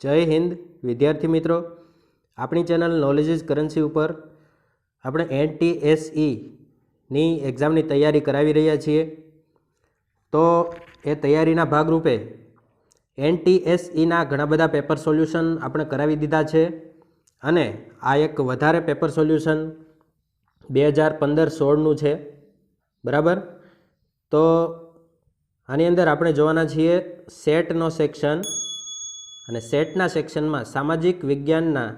जय हिंद विद्यार्थी मित्रों, अपनी चैनल नॉलेज इज करन्सी पर આપણે NTSE ની એક્ઝામની તૈયારી કરાવી રહ્યા છીએ। તો એ તૈયારીના ભાગરૂપે NTSE ના ઘણા બધા પેપર સોલ્યુશન આપણે કરાવી દીધા છે અને આ એક વધારે પેપર સોલ્યુશન 2015-16નું છે, બરાબર। તો આની અંદર આપણે જોવાના છીએ સેટનો સેક્શન અને સેટના સેક્શનમાં સામાજિક વિજ્ઞાનના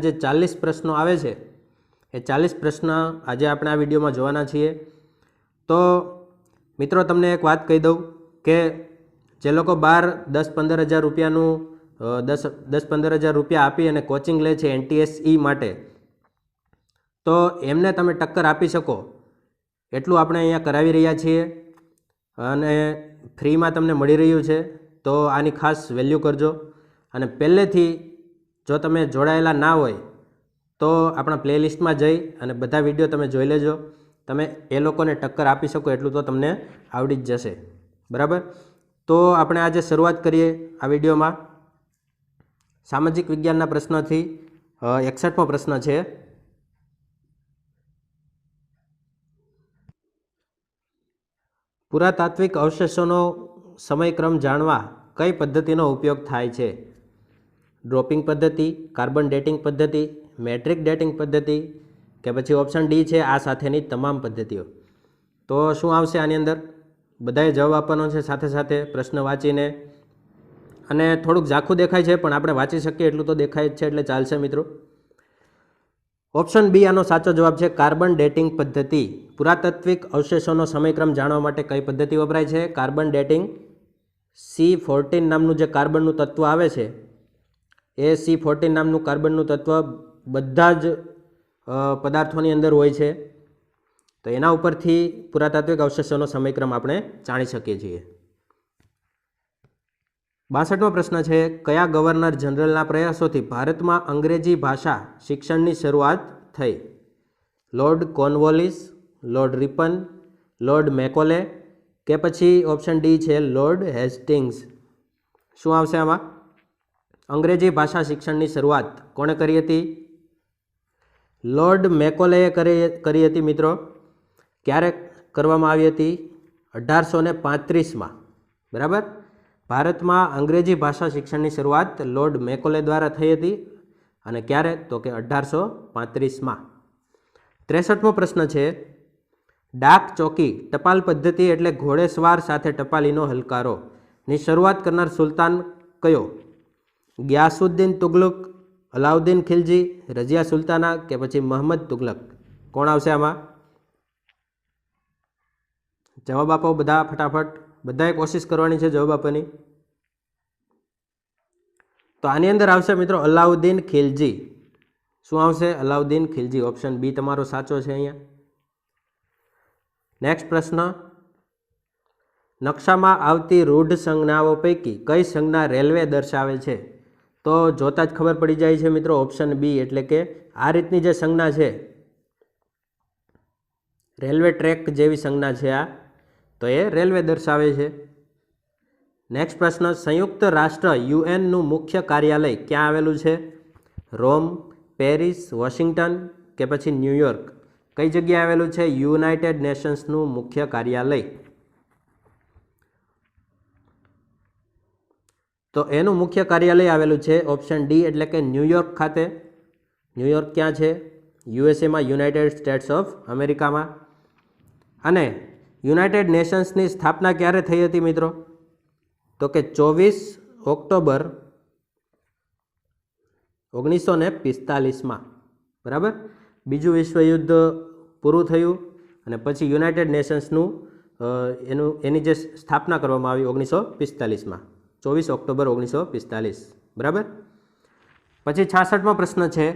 જે 40 પ્રશ્નો આવે છે એ 40 પ્રશ્ન આજે આપણે આ વિડીયોમાં જોવાના છીએ। તો મિત્રો તમને એક વાત કહી દઉં કે જે લોકો 10-15 હજાર રૂપિયાનું 10-15 હજાર રૂપિયા આપી અને કોચિંગ લે છે NTSE માટે, તો એમને તમે ટક્કર આપી શકો એટલું આપણે અહીંયા કરાવી રહ્યા છીએ અને ફ્રીમાં તમને મળી રહ્યું છે। તો આની ખાસ વેલ્યુ કરજો અને પહેલેથી જો તમે જોડાયેલા ના હોય તો આપણા પ્લેલિસ્ટમાં જઈ અને બધા વિડીયો તમે જોઈ લેજો, તમે એ લોકોને ટક્કર આપી શકો એટલું તો તમને આવડી જ જશે, બરાબર। તો આપણે આજે શરૂઆત કરીએ આ વિડીયોમાં સામાજિક વિજ્ઞાનના પ્રશ્નથી। 61મો પ્રશ્ન છે, પુરાતાત્વિક અવશેષોનો સમયક્રમ જાણવા કઈ પદ્ધતિનો ઉપયોગ થાય છે? ડ્રોપિંગ પદ્ધતિ, કાર્બન ડેટિંગ પદ્ધતિ, મેટ્રિક ડેટિંગ પદ્ધતિ કે પછી ઓપ્શન ડી છે આ સાથેની તમામ પદ્ધતિઓ। તો શું આવશે આની અંદર? બધાએ જવાબ આપવાનો છે સાથે સાથે પ્રશ્ન વાંચીને, અને થોડુંક ઝાખું દેખાય છે પણ આપણે વાંચી શકીએ એટલું તો દેખાય જ છે એટલે ચાલશે મિત્રો। ઓપ્શન બી આનો સાચો જવાબ છે, કાર્બન ડેટિંગ પદ્ધતિ। પુરાતાત્વિક અવશેષોનો સમયક્રમ જાણવા માટે કઈ પદ્ધતિ વપરાય છે? Carbon dating. C14 નામનું જે કાર્બનનું તત્વ આવે છે એ C14 નામનું કાર્બનનું તત્વ બધા જ પદાર્થોની અંદર હોય છે, તો એના ઉપરથી પુરાતાત્વિક અવશેષોનો સમયક્રમ આપણે જાણી શકીએ છીએ। 62મો પ્રશ્ન છે, કયા ગવર્નર જનરલના પ્રયાસોથી ભારતમાં અંગ્રેજી ભાષા શિક્ષણની શરૂઆત થઈ? Lord Cornwallis, lord Ripon, lord Macaulay કે પછી ઓપ્શન ડી છે લોર્ડ હેસ્ટિંગ્સ? શું આવશે આમાં? અંગ્રેજી ભાષા શિક્ષણની શરૂઆત કોણે કરી હતી? લોર્ડ મેકોલેએ કરી હતી મિત્રો। ક્યારે કરવામાં આવી હતી? 1835માં, બરાબર। ભારતમાં અંગ્રેજી ભાષા શિક્ષણની શરૂઆત લોર્ડ મેકોલે દ્વારા થઈ હતી અને ક્યારે? તો કે 1835માં। 63મો પ્રશ્ન છે, ડાક ચોકી ટપાલ પદ્ધતિ એટલે ઘોડેસવાર સાથે ટપાલીનો હલકારો ની શરૂઆત કરનાર સુલતાન કયો? ગિયાસુદ્દીન તુગલક, અલાઉદ્દીન ખિલજી, રઝિયા સુલતાના કે પછી મહમ્મદ તુગલક? કોણ આવશે આમાં? જવાબ આપો બધા ફટાફટ, બધાએ કોશિશ કરવાની છે જવાબ આપવાની। તો આની અંદર આવશે મિત્રો અલાઉદ્દીન ખિલજી। શું આવશે? અલાઉદ્દીન ખિલજી। ઓપ્શન બી તમારો સાચો છે અહીંયા। નેક્સ્ટ પ્રશ્ન, નકશામાં આવતી રૂઢ સંજ્ઞાઓ પૈકી કઈ સંજ્ઞા રેલવે દર્શાવે છે? તો જોતા જ ખબર પડી જાય છે મિત્રો, ઓપ્શન બી એટલે કે આ રીતની જે સંજ્ઞા છે રેલવે ટ્રેક જેવી સંજ્ઞા છે આ, તો એ રેલવે દર્શાવે છે। નેક્સ્ટ પ્રશ્ન, સંયુક્ત રાષ્ટ્ર UN-નું મુખ્ય કાર્યાલય ક્યાં આવેલું છે? રોમ, પેરિસ, વોશિંગ્ટન કે પછી ન્યુયોર્ક? કઈ જગ્યાએ આવેલું છે યુનાઇટેડ નેશન્સનું મુખ્ય કાર્યાલય? તો એનું મુખ્ય કાર્યાલય આવેલું છે ઓપ્શન ડી એટલે કે ન્યુયોર્ક ખાતે। ન્યુયોર્ક ક્યાં છે? USA-માં, યુનાઇટેડ સ્ટેટ્સ ઓફ અમેરિકામાં। અને યુનાઇટેડ નેશન્સની સ્થાપના ક્યારે થઈ હતી મિત્રો? તો કે 24 ઓક્ટોબર 1945માં, બરાબર। બીજું વિશ્વયુદ્ધ પૂરું થયું અને પછી યુનાઇટેડ નેશન્સનું એની જે સ્થાપના કરવામાં આવી 1945માં, 24 ઓક્ટોબર 1945, બરાબર। પછી 66મો પ્રશ્ન છે,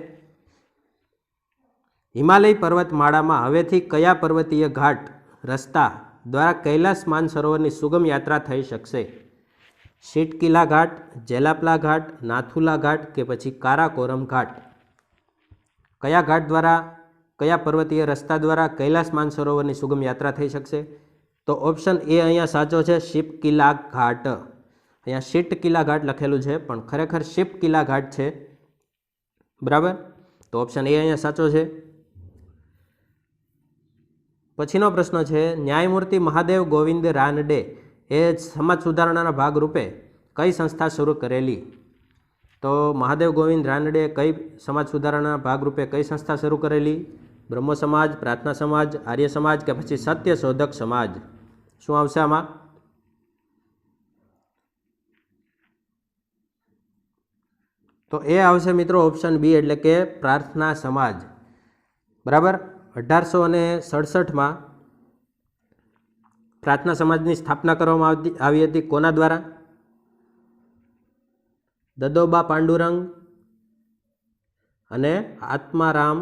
હિમાલય પર્વતમાળામાં હવેથી કયા પર્વતીય ઘાટ રસ્તા દ્વારા કૈલાસ માનસરોવરની સુગમ યાત્રા થઈ શકશે? શીટકીલા ઘાટ, જેલાપલા ઘાટ, નાથુલા ઘાટ કે પછી કારાકોરમ ઘાટ? કયા ઘાટ દ્વારા, કયા પર્વતીય રસ્તા દ્વારા કૈલાસ માનસરોવરની સુગમ યાત્રા થઈ શકશે? તો ઓપ્શન એ અહીંયા સાચો છે, શિપકિલા ઘાટ। અહીંયા શીટકિલા ઘાટ લખેલું છે પણ ખરેખર શિપકિલા ઘાટ છે, બરાબર। તો ઓપ્શન એ અહીંયા સાચો છે। પછીનો પ્રશ્ન છે, ન્યાયમૂર્તિ મહાદેવ ગોવિંદ રાનડે એ સમાજ સુધારણાના ભાગરૂપે કઈ સંસ્થા શરૂ કરેલી? તો મહાદેવ ગોવિંદ રાનડે કઈ સમાજ સુધારણાના ભાગરૂપે કઈ સંસ્થા શરૂ કરેલી? બ્રહ્મ સમાજ, પ્રાર્થના સમાજ, આર્ય સમાજ કે પછી સત્ય શોધક સમાજ? શું આવશે આમાં? તો એ આવશે મિત્રો ઓપ્શન બી, એટલે કે પ્રાર્થના સમાજ, બરાબર। 1867માં પ્રાર્થના સમાજની સ્થાપના કરવામાં આવી હતી, કોના દ્વારા? દદોબા પાંડુરંગ અને આત્મારામ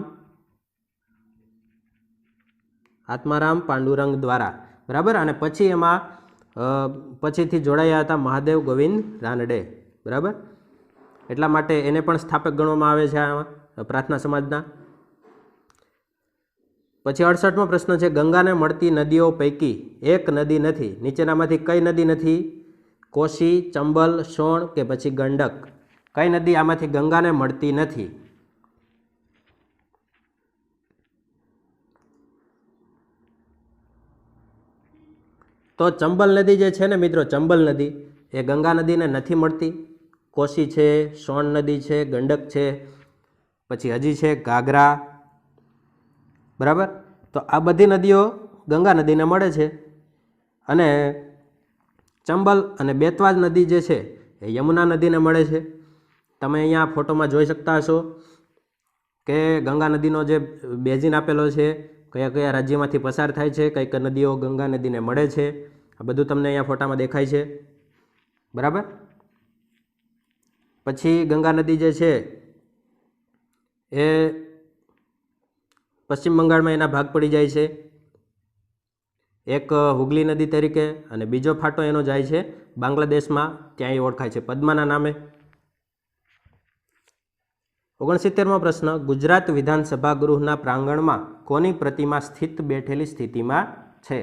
પાંડુરંગ દ્વારા, બરાબર। અને પછી એમાં પછીથી જોડાયા હતા મહાદેવ ગોવિંદ રાનડે, બરાબર। એટલા માટે એને પણ સ્થાપક ગણવામાં આવે છે આમાં પ્રાર્થના સમાજના। પછી 68મો પ્રશ્ન છે, ગંગાને મળતી નદીઓ પૈકી એક નદી નથી, નીચેનામાંથી કઈ નદી નથી? કોશી, ચંબલ, સોણ કે પછી ગંડક? કઈ નદી આમાંથી ગંગાને મળતી નથી? તો ચંબલ નદી જે છે ને મિત્રો, ચંબલ નદી એ ગંગા નદીને નથી મળતી। કોશી છે, સોણ નદી છે, ગંડક છે, પછી હજી છે ઘાઘરા, બરાબર। તો આ બધી નદીઓ ગંગા નદીને મળે છે અને ચંબલ અને બેતવા નદી જે છે એ યમુના નદીને મળે છે। તમે અહીંયા ફોટોમાં જોઈ શકતા હશો કે ગંગા નદીનો જે બેઝિન આપેલો છે, કયા કયા રાજ્યમાંથી પસાર થાય છે, કઈ કઈ નદીઓ ગંગા નદીને મળે છે, આ બધું તમને અહીંયા ફોટામાં દેખાય છે, બરાબર। પછી ગંગા નદી જે છે એ પશ્ચિમ બંગાળમાં એના ભાગ પડી જાય છે, એક હુગલી નદી તરીકે, અને બીજો ફાટો એનો જાય છે બાંગ્લાદેશમાં, ત્યાં એ ઓળખાય છે પદ્માના નામે। 69મો પ્રશ્ન, ગુજરાત વિધાનસભા ગૃહના પ્રાંગણમાં કોની પ્રતિમા સ્થિત બેઠેલી સ્થિતિમાં છે?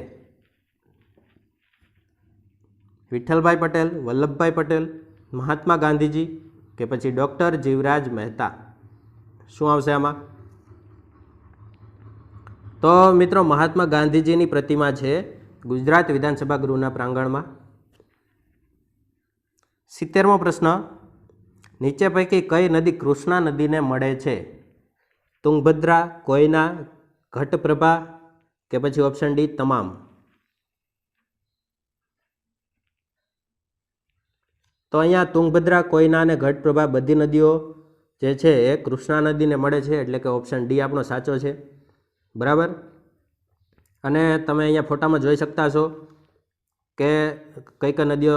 વિઠ્ઠલભાઈ પટેલ, વલ્લભભાઈ પટેલ, મહાત્મા ગાંધીજી કે પછી ડૉક્ટર જીવરાજ મહેતા? શું આવશે આમાં? તો મિત્રો મહાત્મા ગાંધીજીની પ્રતિમા છે ગુજરાત વિધાનસભા ગૃહના પ્રાંગણમાં। 70મો પ્રશ્ન, નીચે પૈકી કઈ નદી કૃષ્ણા નદીને મળે છે? તુંગભદ્રા, કોયના, ઘટપ્રભા કે પછી ઓપ્શન ડી તમામ? તો અહીંયા તુંગભદ્રા, કોયના અને ઘટપ્રભા બધી નદીઓ જે છે એ કૃષ્ણા નદીને મળે છે, એટલે કે ઓપ્શન ડી આપણો સાચો છે, બરાબર। અને તમે અહીંયા ફોટામાં જોઈ શકતા છો કે કઈ કઈ નદીઓ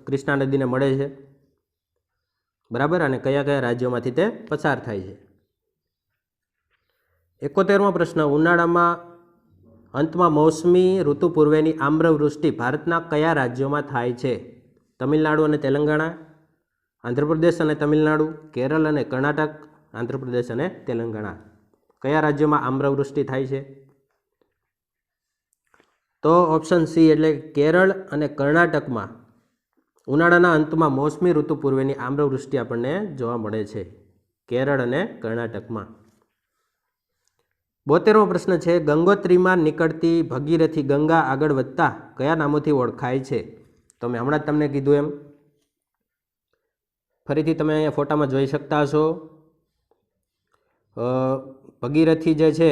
કૃષ્ણા નદીને મળે છે, બરાબર, અને કયા કયા રાજ્યોમાંથી તે પસાર થાય છે। 71મો પ્રશ્ન, ઉનાળામાં અંતમાં મોસમી ઋતુ પૂર્વેની આમ્રવૃષ્ટિ ભારતના કયા રાજ્યોમાં થાય છે? તમિલનાડુ અને તેલંગાણા, આંધ્રપ્રદેશ અને તમિલનાડુ, કેરળ અને કર્ણાટક, આંધ્રપ્રદેશ અને તેલંગાણા? કયા રાજ્યોમાં આમ્રવૃષ્ટિ થાય છે? તો ઓપ્શન સી, એટલે કેરળ અને કર્ણાટકમાં ઉનાળાના અંતમાં મોસમી ઋતુ પૂર્વેની આમ્રવૃષ્ટિ આપણને જોવા મળે છે, કેરળ અને કર્ણાટકમાં। 72મો પ્રશ્ન છે, ગંગોત્રીમાં નીકળતી ભગીરથી ગંગા આગળ વધતા કયા નામોથી ઓળખાય છે? તો મેં હમણાં જ તમને કીધું એમ, ફરીથી તમે અહીંયા ફોટામાં જોઈ શકતા હશો, ભગીરથી જે છે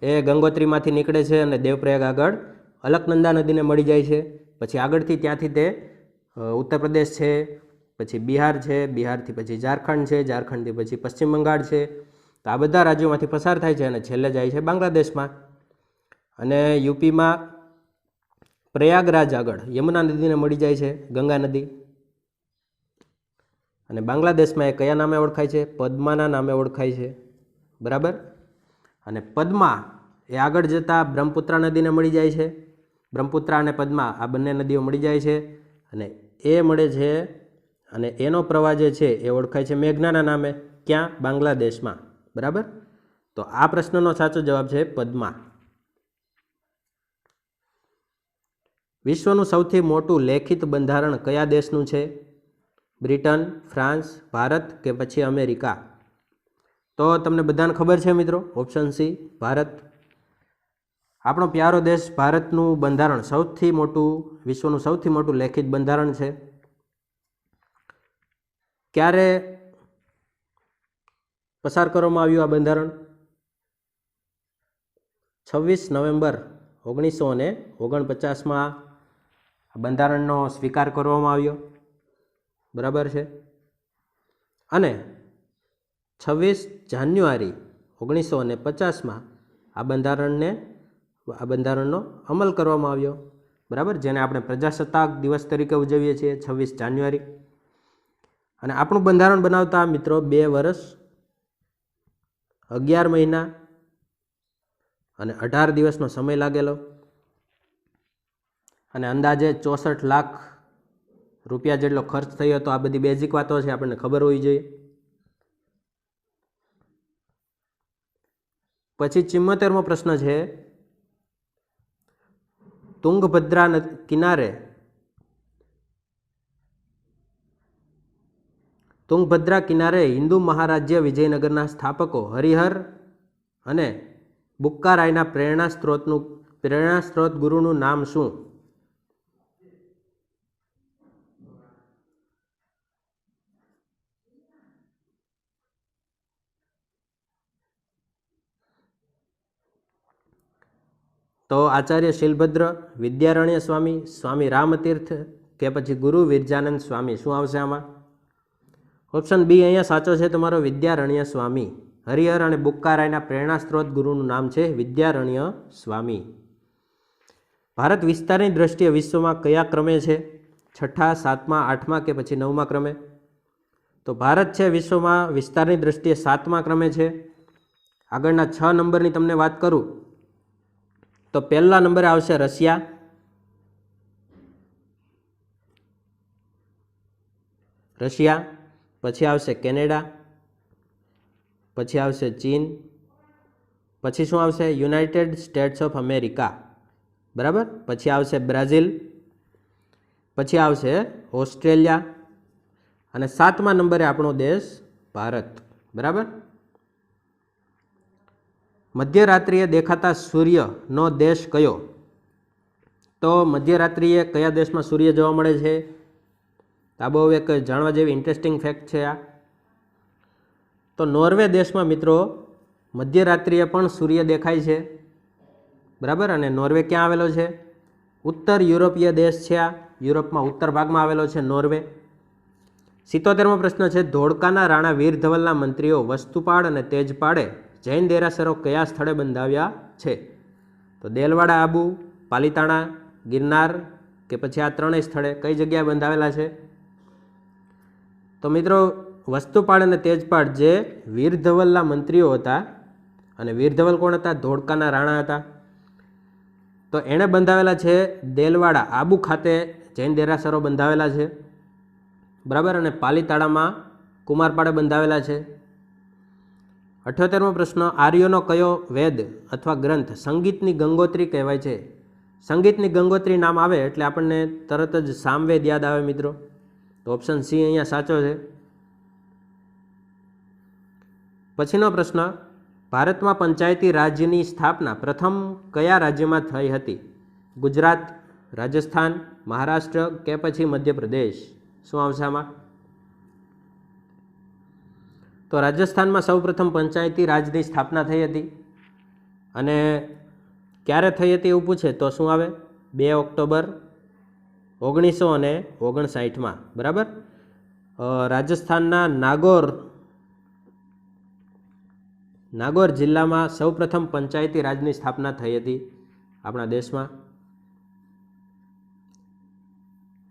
એ ગંગોત્રીમાંથી નીકળે છે અને દેવપ્રયાગ આગળ અલકનંદા નદીને મળી જાય છે। પછી આગળથી ત્યાંથી તે ઉત્તર પ્રદેશ છે, પછી બિહાર છે, બિહારથી પછી ઝારખંડ છે, ઝારખંડથી પછી પશ્ચિમ બંગાળ છે, તો આ બધા રાજ્યોમાંથી પસાર થાય છે અને છેલ્લે જાય છે બાંગ્લાદેશમાં। અને યુપીમાં પ્રયાગરાજ આગળ યમુના નદીને મળી જાય છે ગંગા નદી, અને બાંગ્લાદેશમાં એ કયા નામે ઓળખાય છે? પદ્માના નામે ઓળખાય છે, બરાબર। અને પદ્મા એ આગળ જતાં બ્રહ્મપુત્રા નદીને મળી જાય છે, બ્રહ્મપુત્રા અને પદ્મા આ બંને નદીઓ મળી જાય છે, અને એ મળે છે અને એનો પ્રવાહ જે છે એ ઓળખાય છે મેઘનાના નામે, ક્યાં? બાંગ્લાદેશમાં, બરાબર। તો આ પ્રશ્નનો સાચો જવાબ છે પદ્મા। વિશ્વનું સૌથી મોટું લેખિત બંધારણ કયા દેશનું છે? બ્રિટન, ફ્રાન્સ, ભારત કે પછી અમેરિકા? તો તમને બધાને ખબર છે મિત્રો, ઓપ્શન સી ભારત. આપણો પ્યારો દેશ ભારતનું બંધારણ સૌથી મોટું, વિશ્વનું સૌથી મોટું લેખિત બંધારણ છે. ક્યારે પસાર કરવામાં આવ્યું આ બંધારણ? 26 નવેમ્બર 1949માં આ બંધારણનો સ્વીકાર કરવામાં આવ્યો. બરાબર છે. અને 26 જાન્યુઆરી 1950માં આ બંધારણનો અમલ કરવામાં આવ્યો. બરાબર, જેને આપણે પ્રજાસત્તાક દિવસ તરીકે ઉજવીએ છીએ 26 જાન્યુઆરી. અને આપણું બંધારણ બનાવતા મિત્રો 2 વર્ષ 11 મહિના અને 18 દિવસનો સમય લાગેલો. અને અંદાજે 64 લાખ રૂપિયા જેટલો ખર્ચ થયો હતો. આ બધી બેઝિક વાતો છે, આપણને ખબર હોવી જોઈએ. પછી 74મો પ્રશ્ન છે, તુંગભદ્રા કિનારે હિન્દુ મહારાજ્ય વિજયનગરના સ્થાપકો હરિહર અને બુક્કારાયના પ્રેરણા સ્ત્રોત ગુરુનું નામ શું? તો આચાર્ય શીલભદ્ર, વિદ્યારણ્ય સ્વામી, સ્વામી રામતીર્થ કે પછી ગુરુ વિરજાનંદ સ્વામી? શું આવશે આમાં? ઓપ્શન બી અહીંયા સાચો છે તમારો, વિદ્યારણ્ય સ્વામી. હરિહર અને બુક્કારાયના પ્રેરણા સ્ત્રોત ગુરુનું નામ છે વિદ્યારણ્ય સ્વામી. ભારત વિસ્તારની દ્રષ્ટિએ વિશ્વમાં કયા ક્રમે છે? 6, 7, 8 કે પછી 9 ક્રમે? તો ભારત છે વિશ્વમાં વિસ્તારની દ્રષ્ટિએ 7મા ક્રમે છે. આગળના 6 નંબરની તમને વાત કરું તો પહેલા નંબરે આવશે રશિયા, પછી આવશે કેનેડા, પછી આવશે ચીન, પછી શું આવશે? United states of America. બરાબર, પછી આવશે બ્રાઝિલ, પછી આવશે ઓસ્ટ્રેલિયા અને 7મા નંબરે આપણો દેશ ભારત. બરાબર. મધ્યરાત્રિએ દેખાતા સૂર્યનો દેશ કયો? તો મધ્યરાત્રિએ કયા દેશમાં સૂર્ય જોવા મળે છે? આ બહુ એક જાણવા જેવી ઇન્ટરેસ્ટિંગ ફેક્ટ છે આ. તો નોર્વે દેશમાં મિત્રો મધ્યરાત્રિએ પણ સૂર્ય દેખાય છે. બરાબર, અને નોર્વે ક્યાં આવેલો છે? ઉત્તર યુરોપીય દેશ છે આ. યુરોપમાં ઉત્તર ભાગમાં આવેલો છે નોર્વે. 77મો પ્રશ્ન છે, ધોળકાના રાણા વીર ધવલના મંત્રીઓ વસ્તુપાળ અને તેજપાળે જૈન દેરાસરો કયા સ્થળે બંધાવ્યા છે? તો દેલવાડા, આબુ, પાલીતાણા, ગિરનાર કે પછી આ ત્રણેય સ્થળે કઈ જગ્યાએ બંધાવેલા છે? તો મિત્રો વસ્તુપાળ અને તેજપાળ જે વીર ધવલના મંત્રીઓ હતા, અને વીર ધવલ કોણ હતા? ધોળકાના રાણા હતા. તો એણે બંધાવેલા છે દેલવાડા, આબુ ખાતે જૈન દેરાસરો બંધાવેલા છે. બરાબર, અને પાલીતાણામાં કુમારપાળે બંધાવેલા છે. 78મો પ્રશ્ન, આર્યોનો કયો વેદ અથવા ગ્રંથ સંગીતની ગંગોત્રી કહેવાય છે? સંગીતની ગંગોત્રી નામ આવે એટલે આપણને તરત જ સામવેદ યાદ આવે મિત્રો. તો ઓપ્શન સી અહીંયા સાચો છે. પછીનો પ્રશ્ન, ભારતમાં પંચાયતી રાજ્યની સ્થાપના પ્રથમ કયા રાજ્યમાં થઈ હતી? ગુજરાત, રાજસ્થાન, મહારાષ્ટ્ર કે પછી મધ્યપ્રદેશ? શું આવશે આમાં? તો રાજસ્થાનમાં સૌપ્રથમ પંચાયતી રાજની સ્થાપના થઈ હતી. અને ક્યારે થઈ હતી એવું પૂછે તો શું આવે? 2 ઓક્ટોબર 1959માં. બરાબર, રાજસ્થાનના નાગોર જિલ્લામાં સૌપ્રથમ પંચાયતી રાજની સ્થાપના થઈ હતી આપણા દેશમાં.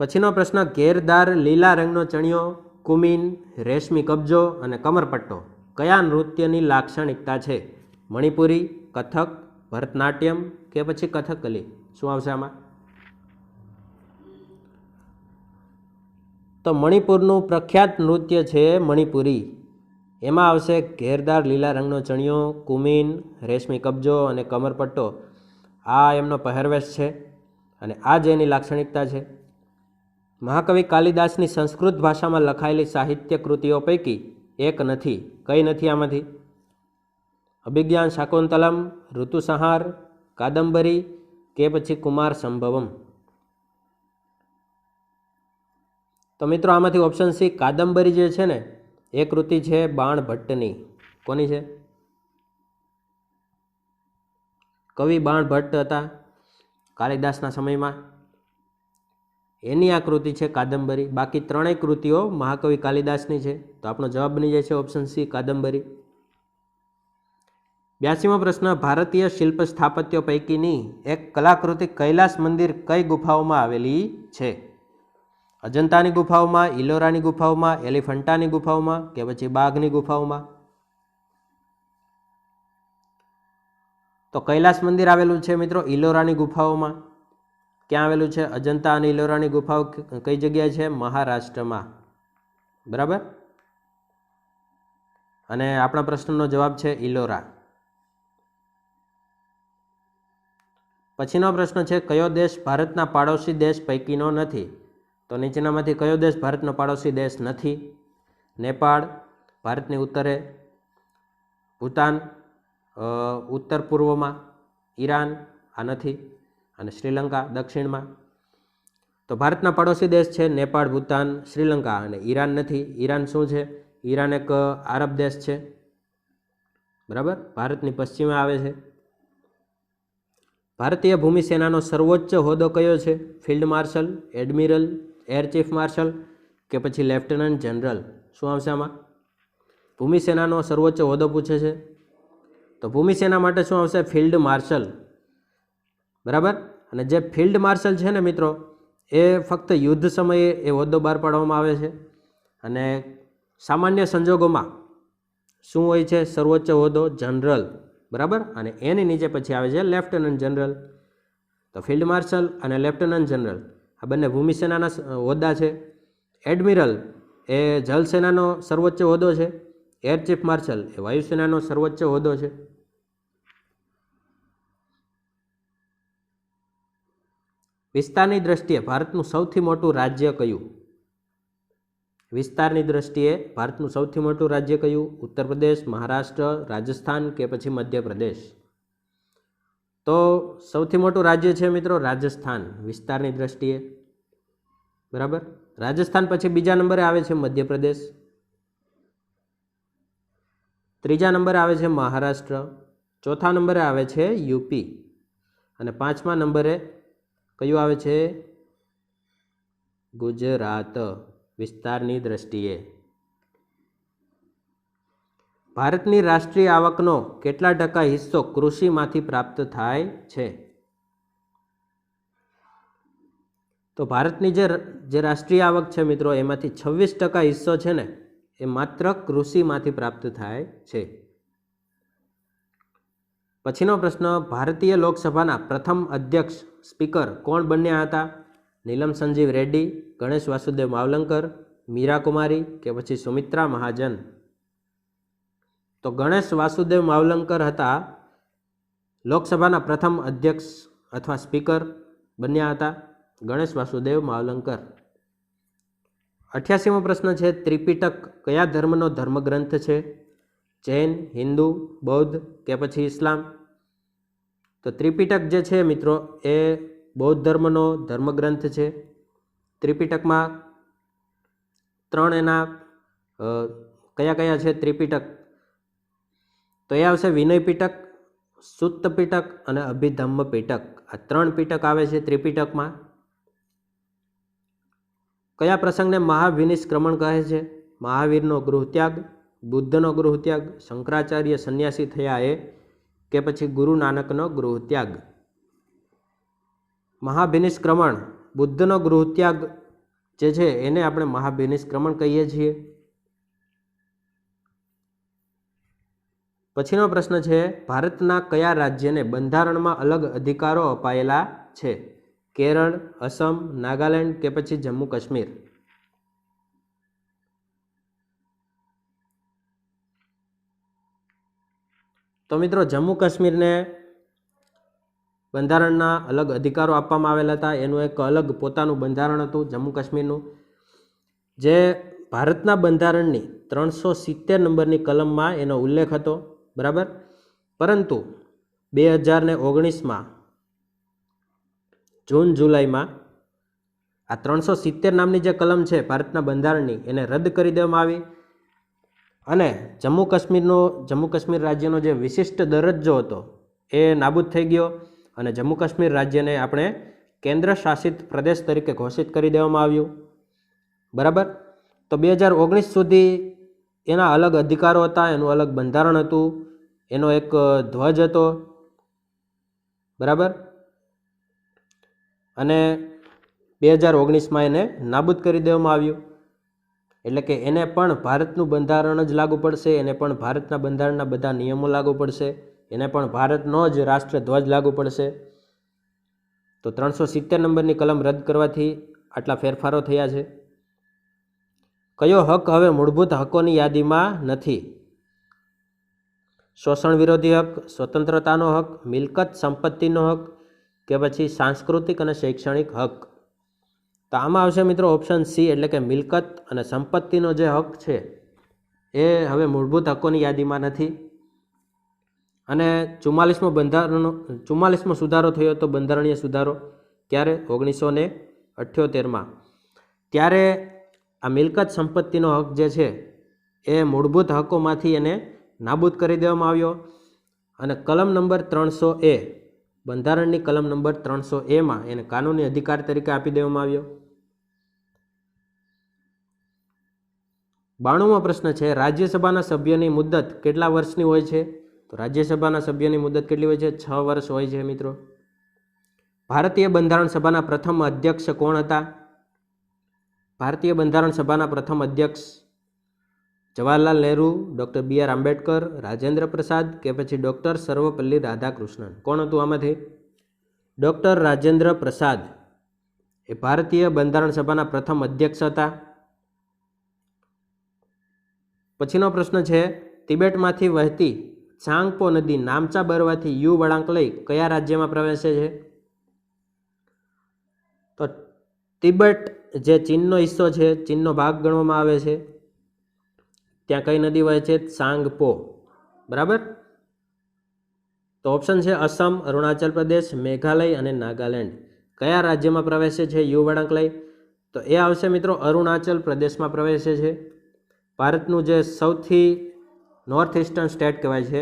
પછીનો પ્રશ્ન, ઘેરદાર લીલા રંગનો ચણિયો, કુમીન, રેશમી કબજો અને કમરપટ્ટો કયા નૃત્યની લાક્ષણિકતા છે? મણિપુરી, કથક, ભરતનાટ્યમ કે પછી કથકલી? શું આવશે આમાં? તો મણિપુરનું પ્રખ્યાત નૃત્ય છે મણિપુરી. એમાં આવશે ઘેરદાર લીલા રંગનો ચણિયો, કુમીન, રેશમી કબજો અને કમરપટ્ટો. આ એમનો પહેરવેશ છે. અને આ જ એની લાક્ષણિકતા છે. મહાકવિ કાલિદાસની સંસ્કૃત ભાષામાં લખાયેલી સાહિત્ય કૃતિઓ પૈકી એક નથી. કઈ નથી આમાંથી? અભિજ્ઞાન શાકુંતલમ, ઋતુસંહાર, કાદંબરી કે પછી કુમાર સંભવમ. તો મિત્રો આમાંથી ઓપ્શન સી કાદંબરી જે છે ને એ કૃતિ છે બાણભટ્ટની. કોની છે? કવિ બાણભટ્ટ હતા કાલિદાસના સમયમાં, એની આ કૃતિ છે કાદંબરી. બાકી ત્રણેય કૃતિઓ મહાકવિ કાલિદાસની છે. તો આપણો જવાબ બની જાય છે ઓપ્શન સી કાદંબરી. 82મો પ્રશ્ન, ભારતીય શિલ્પ સ્થાપત્યો પૈકીની એક કલાકૃતિ કૈલાસ મંદિર કઈ ગુફાઓમાં આવેલી છે? અજંતાની ગુફાઓમાં, ઇલોરાની ગુફાઓમાં, એલિફન્ટાની ગુફાઓમાં કે પછી બાઘની ગુફાઓમાં? તો કૈલાસ મંદિર આવેલું છે મિત્રો ઇલોરાની ગુફાઓમાં. ક્યાં આવેલું છે? અજંતા અને ઇલોરાની ગુફાઓ કઈ જગ્યાએ છે? મહારાષ્ટ્રમાં. બરાબર. અને આપણા પ્રશ્નનો જવાબ છે ઇલોરા. પછીનો પ્રશ્ન છે, કયો દેશ ભારતના પાડોશી દેશ પૈકીનો નથી? તો નીચેનામાંથી કયો દેશ ભારતનો પાડોશી દેશ નથી? નેપાળ ભારતની ઉત્તરે, ભૂતાન ઉત્તર પૂર્વમાં, ઈરાન આ નથી, અને શ્રીલંકા દક્ષિણમાં. તો ભારતના પડોશી દેશ છે નેપાળ, ભૂતાન, શ્રીલંકા, અને ઈરાન નથી. ઈરાન શું છે? ઈરાન એક આરબ દેશ છે. બરાબર, ભારતની પશ્ચિમે આવે છે. ભારતીય ભૂમિ સેનાનો સર્વોચ્ચ હોદ્દો કયો છે? Field marshal, admiral, air chief marshal કે પછી લેફ્ટનન્ટ જનરલ? શું આવશે આમાં? ભૂમિ સેનાનો સર્વોચ્ચ હોદ્દો પૂછે છે તો ભૂમિ સેના માટે શું આવશે? Field marshal. બરાબર. અને જે ફિલ્ડ માર્શલ છે ને મિત્રો એ ફક્ત યુદ્ધ સમયે એ હોદ્દો બહાર પાડવામાં આવે છે, અને સામાન્ય સંજોગોમાં શું હોય છે? સર્વોચ્ચ હોદ્દો જનરલ. બરાબર. અને એની નીચે પછી આવે છે લેફ્ટનન્ટ જનરલ. તો ફિલ્ડ માર્શલ અને લેફ્ટનન્ટ જનરલ આ બંને ભૂમિ સેનાના હોદ્દા છે. એડમિરલ એ જલસેનાનો સર્વોચ્ચ હોદ્દો છે. એર ચીફ માર્શલ એ વાયુસેનાનો સર્વોચ્ચ હોદ્દો છે. વિસ્તારની દ્રષ્ટિએ ભારતનું સૌથી મોટું રાજ્ય કયું? વિસ્તારની દ્રષ્ટિએ ભારતનું સૌથી મોટું રાજ્ય કયું? ઉત્તર પ્રદેશ, મહારાષ્ટ્ર, રાજસ્થાન કે પછી મધ્યપ્રદેશ? તો સૌથી મોટું રાજ્ય છે મિત્રો રાજસ્થાન વિસ્તારની દ્રષ્ટિએ. બરાબર. રાજસ્થાન પછી બીજા નંબરે આવે છે મધ્યપ્રદેશ, ત્રીજા નંબરે આવે છે મહારાષ્ટ્ર, ચોથા નંબરે આવે છે યુપી, અને પાંચમા નંબરે કયું આવે છે? ગુજરાત વિસ્તારની દ્રષ્ટિએ. ભારતની રાષ્ટ્રીય આવકનો કેટલા ટકા હિસ્સો કૃષિમાંથી પ્રાપ્ત થાય છે? તો ભારતની જે રાષ્ટ્રીય આવક છે મિત્રો એમાંથી 26% હિસ્સો છે ને એ માત્ર કૃષિમાંથી પ્રાપ્ત થાય છે. પછીનો પ્રશ્ન, ભારતીય લોકસભાના પ્રથમ અધ્યક્ષ સ્પીકર કોણ બન્યા હતા? નીલમ સંજીવ રેડ્ડી, ગણેશ વાસુદેવ માવલંકર, મીરા કુમારી કે પછી સુમિત્રા મહાજન? તો ગણેશ વાસુદેવ માવલંકર હતા લોકસભાના પ્રથમ અધ્યક્ષ અથવા સ્પીકર બન્યા હતા ગણેશ વાસુદેવ માવલંકર. 88મો પ્રશ્ન છે, ત્રિપિટક કયા ધર્મનો ધર્મગ્રંથ છે? જૈન, હિન્દુ, બૌદ્ધ કે પછી ઇસ્લામ? તો ત્રિપિટક જે છે મિત્રો એ બૌદ્ધ ધર્મનો ધર્મગ્રંથ છે. ત્રિપિટકમાં ત્રણ એના કયા કયા છે ત્રિપિટક? તો એ આવશે વિનય પિટક, સુત્ત પિટક અને અભિધમ્મ પિટક. આ ત્રણ પિટક આવે છે ત્રિપિટકમાં. કયા પ્રસંગને મહાવિનિષ્ક્રમણ કહે છે? મહાવીરનો ગૃહત્યાગ, બુદ્ધનો ગૃહત્યાગ, શંકરાચાર્ય સંન્યાસી થયા એ કે પછી ગુરુ નાનકનો ગૃહત્યાગ? મહાવિનિષ્ક્રમણ, બુદ્ધનો ગૃહત્યાગ જે છે એને આપણે મહાવિનિષ્ક્રમણ કહીએ છીએ. પછીનો પ્રશ્ન છે, ભારતના કયા રાજ્યને બંધારણમાં અલગ અધિકારો અપાયેલા છે? કેરળ, અસમ, નાગાલેન્ડ કે પછી જમ્મુ કાશ્મીર? તો મિત્રો જમ્મુ કાશ્મીરને બંધારણના અલગ અધિકારો આપવામાં આવેલા હતા, એનું એક અલગ પોતાનું બંધારણ હતું જમ્મુ કાશ્મીરનું, જે ભારતના બંધારણની 370 નંબરની કલમમાં એનો ઉલ્લેખ હતો, બરાબર. પરંતુ 2019માં જૂન જુલાઈમાં આ 370 નામની જે કલમ છે ભારતના બંધારણની એને રદ કરી દેવામાં આવી અને જમ્મુ કાશ્મીર રાજ્યનો જે વિશિષ્ટ દરજ્જો હતો એ નાબૂદ થઈ ગયો અને જમ્મુ કાશ્મીર રાજ્યને આપણે કેન્દ્ર શાસિત પ્રદેશ તરીકે ઘોષિત કરી દેવામાં આવ્યું, બરાબર. તો 2019 સુધી એના અલગ અધિકારો હતા, એનું અલગ બંધારણ હતું, એનો એક ધ્વજ હતો, બરાબર. અને 2019માં એને નાબૂદ કરી દેવામાં આવ્યું, એટલે કે એને પણ ભારતનું બંધારણ જ લાગુ પડશે, એને પણ ભારતના બંધારણના બધા નિયમો લાગુ પડશે, એને પણ ભારતનો જ રાષ્ટ્રધ્વજ લાગુ પડશે. તો 370 નંબરની કલમ રદ કરવાથી આટલા ફેરફારો થયા છે. કયો હક હવે મૂળભૂત હકોની યાદીમાં નથી? શોષણ વિરોધી હક, સ્વતંત્રતાનો હક, મિલકત સંપત્તિનો હક કે પછી સાંસ્કૃતિક અને શૈક્ષણિક હક? તો આમાં આવશે મિત્રો ઓપ્શન સી, એટલે કે મિલકત અને સંપત્તિનો જે હક છે એ હવે મૂળભૂત હકોની યાદીમાં નથી. અને 44મો સુધારો થયો હતો, બંધારણીય સુધારો, ક્યારે? 1978માં. ત્યારે આ મિલકત સંપત્તિનો હક જે છે એ મૂળભૂત હકોમાંથી એને નાબૂદ કરી દેવામાં આવ્યો અને કલમ નંબર 300A, બંધારણની કલમ નંબર 300Aમાં એને કાનૂની અધિકાર તરીકે આપી દેવામાં આવ્યો. 92મો પ્રશ્ન છે, રાજ્યસભાના સભ્યની મુદત કેટલા વર્ષની હોય છે? તો રાજ્યસભાના સભ્યની મુદત કેટલી હોય છે? 6 વર્ષ હોય છે મિત્રો. ભારતીય બંધારણ સભાના પ્રથમ અધ્યક્ષ કોણ હતા? ભારતીય બંધારણ સભાના પ્રથમ અધ્યક્ષ જવાહરલાલ નહેરુ, ડૉક્ટર BR આંબેડકર, રાજેન્દ્ર પ્રસાદ કે પછી ડૉક્ટર સર્વપલ્લી રાધાકૃષ્ણન? કોણ હતું આમાંથી? ડૉક્ટર રાજેન્દ્ર પ્રસાદ એ ભારતીય બંધારણ સભાના પ્રથમ અધ્યક્ષ હતા. પછીનો પ્રશ્ન છે, તિબેટમાંથી વહેતી ચાંગપો નદી નામચા બરવાથી યુ વળાંક લઈ કયા રાજ્યમાં પ્રવેશે છે? તો તિબેટ જે ચીનનો હિસ્સો છે, ચીનનો ભાગ ગણવામાં આવે છે, ત્યાં કઈ નદી વહે છે? ચાંગપો, બરાબર. તો ઓપ્શન છે અસમ, અરુણાચલ પ્રદેશ, મેઘાલય અને નાગાલેન્ડ. કયા રાજ્યમાં પ્રવેશે છે યુ વળાંક લઈ? તો એ આવશે મિત્રો અરુણાચલ પ્રદેશમાં પ્રવેશે છે. ભારતનું જે સૌથી નોર્થ ઇસ્ટર્ન સ્ટેટ કહેવાય છે,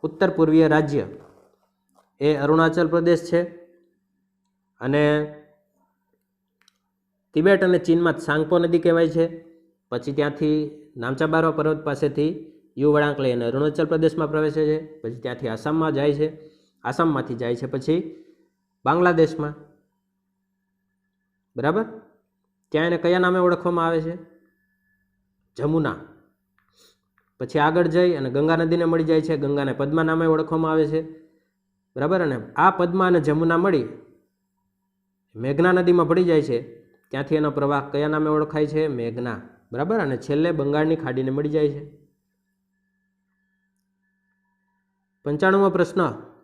ઉત્તર પૂર્વીય રાજ્ય, એ અરુણાચલ પ્રદેશ છે. અને તિબેટ અને ચીનમાં ચાંગપો નદી કહેવાય છે. પછી ત્યાંથી નામચા બારવા પર્વત પાસેથી યુ વળાંક લઈ અને અરુણાચલ પ્રદેશમાં પ્રવેશે છે. પછી ત્યાંથી આસામમાં જાય છે, આસામમાંથી જાય છે પછી બાંગ્લાદેશમાં, બરાબર. ત્યાં એને કયા નામે ઓળખવામાં આવે છે? જમુના. પછી આગળ જઈ અને ગંગા નદીને મળી જાય છે, ગંગાને પદ્મા નામે ઓળખવામાં આવે છે, બરાબર. અને આ પદ્મા અને જમુના મળી મેઘના નદીમાં ભળી જાય છે, ત્યાંથી એનો પ્રવાહ કયા નામે ઓળખાય છે? મેઘના, બરાબર. અને છેલ્લે બંગાળની ખાડીને મળી જાય છે. 95મો પ્રશ્ન,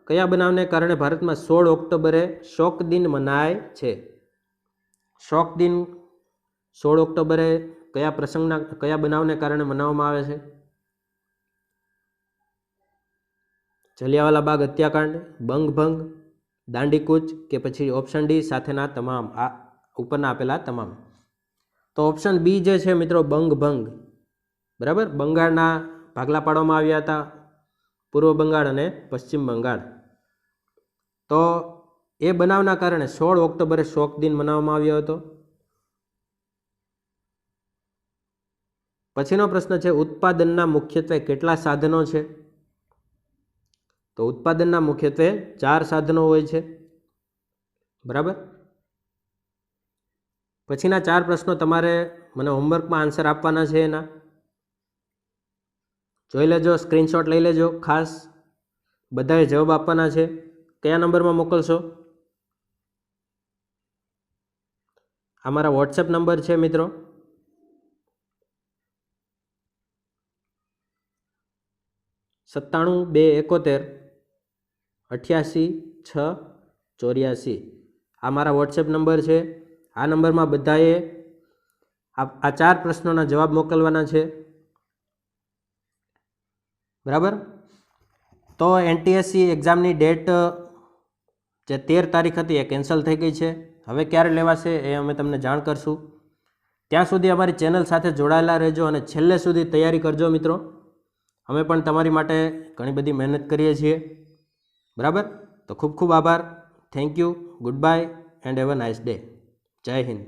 કયા બનાવને કારણે ભારતમાં 16 ઓક્ટોબરે શોક દિન મનાય છે? શોક દિન 16 ઓક્ટોબરે કયા બનાવને કારણે મનાવવામાં આવે છે? જલિયાવાલા બાગ હત્યાકાંડ, બંગભંગ, દાંડીકૂચ કે પછી ઓપ્શન ડી સાથેના તમામ? આ ઉપરના આપેલા તમામ. તો ઓપ્શન બી જે છે મિત્રો, બંગભંગ, બરાબર. બંગાળના ભાગલા પાડવામાં આવ્યા હતા, પૂર્વ બંગાળ અને પશ્ચિમ બંગાળ. તો એ બનાવના કારણે 16 ઓક્ટોબરે શોક દિન મનાવવામાં આવ્યો હતો. પછીનો પ્રશ્ન છે, ઉત્પાદનના મુખ્યત્વે કેટલા સાધનો છે? તો ઉત્પાદનના મુખ્યત્વે 4 સાધનો હોય છે, બરાબર. પછીના 4 પ્રશ્નો તમારે મને હોમવર્કમાં આન્સર આપવાના છે. એના જોઈ લેજો, સ્ક્રીનશોટ લઈ લેજો, ખાસ બધાએ જવાબ આપવાના છે. કયા નંબરમાં મોકલશો? આ મારા વોટ્સએપ નંબર છે મિત્રો, 97 271 88 6 84। આ મારા વોટ્સએપ નંબર છે। આ નંબરમાં બધાએ આ 4 પ્રશ્નોના જવાબ મોકલવાના છે, બરાબર। તો એનટીએસસી એક્ઝામની ડેટ જે 13 તારીખ હતી એ કેન્સલ થઈ ગઈ છે। હવે ક્યારે લેવાશે એ અમે તમને જાણ કરશું। ત્યાં સુધી અમારી ચેનલ સાથે જોડાયેલા રહેજો અને છેલ્લે સુધી તૈયારી કરજો મિત્રો। અમે પણ તમારી માટે ઘણી બધી મહેનત કરીએ છીએ, બરાબર। તો ખૂબ ખૂબ આભાર, thank you, good bye and have a nice day. જય હિન્દ।